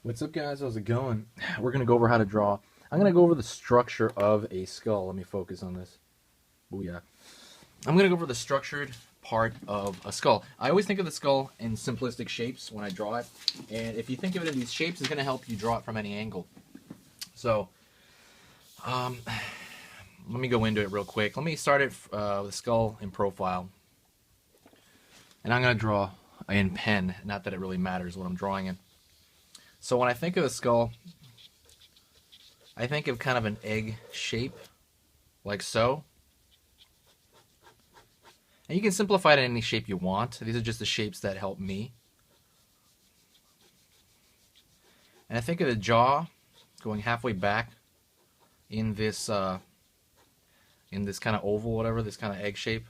What's up, guys? How's it going? We're going to go over how to draw. I'm going to go over the structure of a skull. Let me focus on this. Booyah. I'm going to go over the structured part of a skull. I always think of the skull in simplistic shapes when I draw it. And if you think of it in these shapes, it's going to help you draw it from any angle. So, let me go into it real quick. Let me start it with the skull in profile. And I'm going to draw in pen. Not that it really matters what I'm drawing in. So when I think of a skull, I think of kind of an egg shape, like so. And you can simplify it in any shape you want. These are just the shapes that help me. And I think of the jaw going halfway back in this kind of oval, whatever, this kind of egg shape.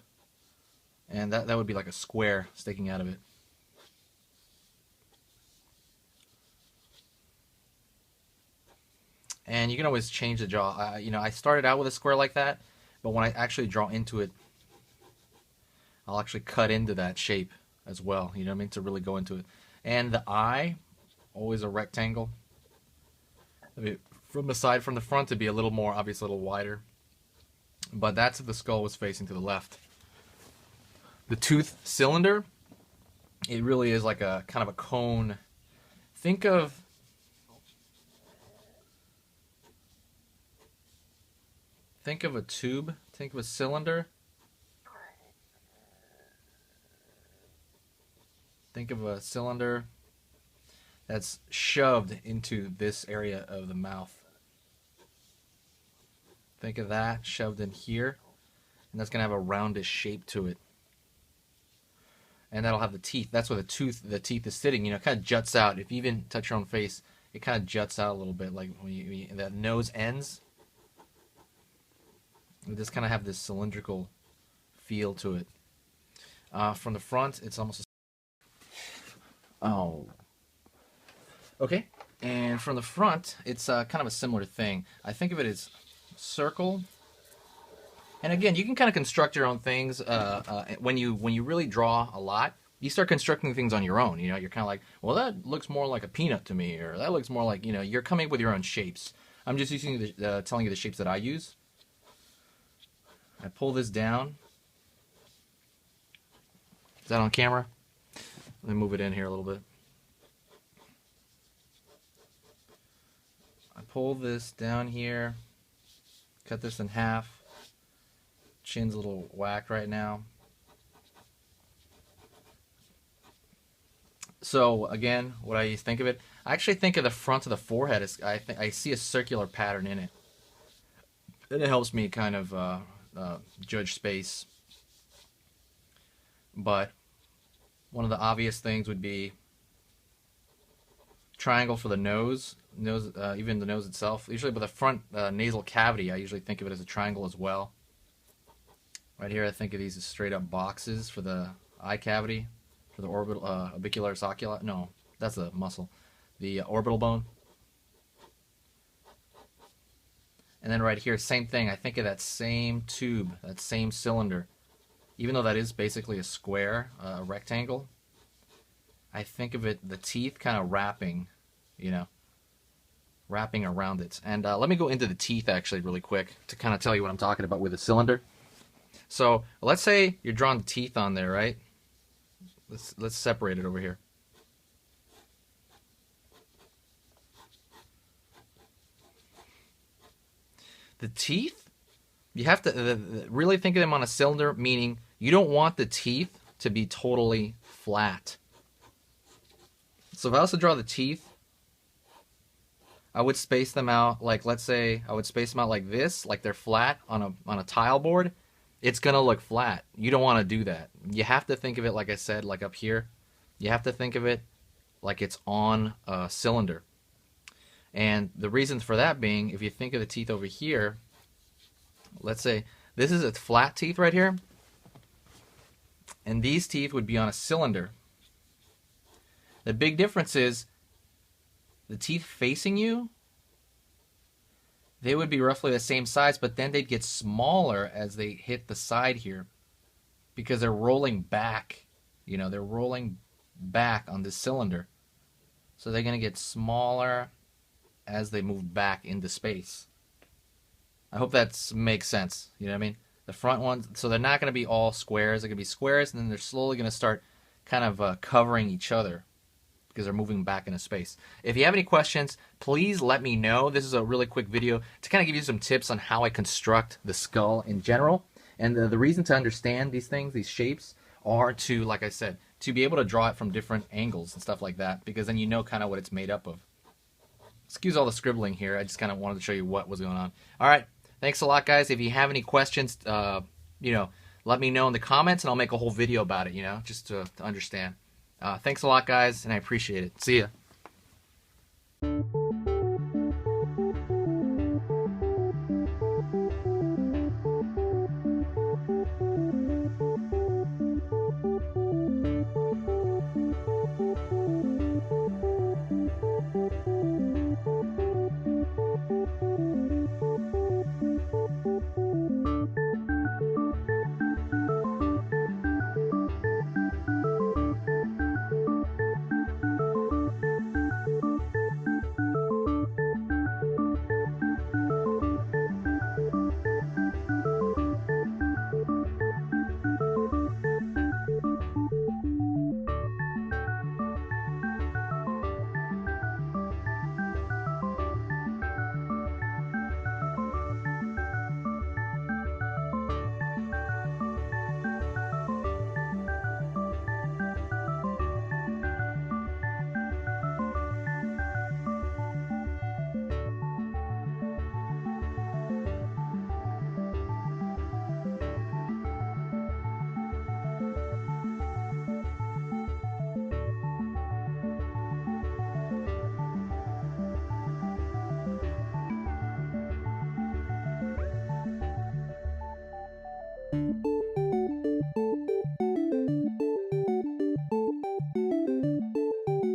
And that would be like a square sticking out of it. And you can always change the jaw. I started out with a square like that, but when I actually draw into it, I'll actually cut into that shape as well. You know what I mean? To really go into it. And the eye, always a rectangle. From the side, from the front, to be a little more, obviously a little wider. But that's if the skull was facing to the left. The tooth cylinder, it really is like a kind of a cone. Think of a tube, think of a cylinder. Think of a cylinder that's shoved into this area of the mouth. Think of that shoved in here, and that's going to have a roundish shape to it. And that'll have the teeth. That's where the teeth is sitting. You know, it kind of juts out. If you even touch your own face, it kind of juts out a little bit, like when that nose ends. We just kind of have this cylindrical feel to it. From the front, it's almost okay. And from the front, it's kind of a similar thing. I think of it as circle. And again, you can kind of construct your own things. When you really draw a lot, you start constructing things on your own. You know, you're kind of like, well, that looks more like a peanut to me, or that looks more like, you know, you're coming up with your own shapes. I'm just using telling you the shapes that I use. I pull this down. Is that on camera? Let me move it in here a little bit. I pull this down here, cut this in half. Chin's a little whacked right now. So again, what I think of it, I actually think of the front of the forehead as I see a circular pattern in it. And it helps me kind of judge space. But one of the obvious things would be triangle for the nose, even the nose itself. Usually with the front nasal cavity, I usually think of it as a triangle as well. Right here, I think of these as straight up boxes for the eye cavity, for the orbital, orbicularis oculi. No, that's the muscle. The orbital bone. And then right here, same thing. I think of that same tube, that same cylinder. Even though that is basically a square, a rectangle, I think of it, the teeth kind of wrapping, you know, wrapping around it. And let me go into the teeth actually really quick to kind of tell you what I'm talking about with a cylinder. So let's say you're drawing the teeth on there, right? Let's separate it over here. The teeth, you have to really think of them on a cylinder, meaning you don't want the teeth to be totally flat. So if I was to draw the teeth, I would space them out like, let's say I would space them out like this, like they're flat on a tile board. It's gonna look flat. You don't want to do that. You have to think of it, like I said, like up here. You have to think of it like it's on a cylinder. And the reasons for that being, if you think of the teeth over here, let's say this is a flat teeth right here, and these teeth would be on a cylinder. The big difference is the teeth facing you, they would be roughly the same size, but then they'd get smaller as they hit the side here because they're rolling back. You know, they're rolling back on this cylinder. So they're going to get smaller as they move back into space. I hope that makes sense. You know what I mean? The front ones, so they're not going to be all squares. They're going to be squares, and then they're slowly going to start kind of covering each other because they're moving back into space. If you have any questions, please let me know. This is a really quick video to kind of give you some tips on how I construct the skull in general. And the reason to understand these things, these shapes, are to, like I said, to be able to draw it from different angles and stuff like that, because then you know kind of what it's made up of. Excuse all the scribbling here. I just kind of wanted to show you what was going on. All right. Thanks a lot, guys. If you have any questions, you know, let me know in the comments, and I'll make a whole video about it, you know, just to understand. Thanks a lot, guys, and I appreciate it. See ya.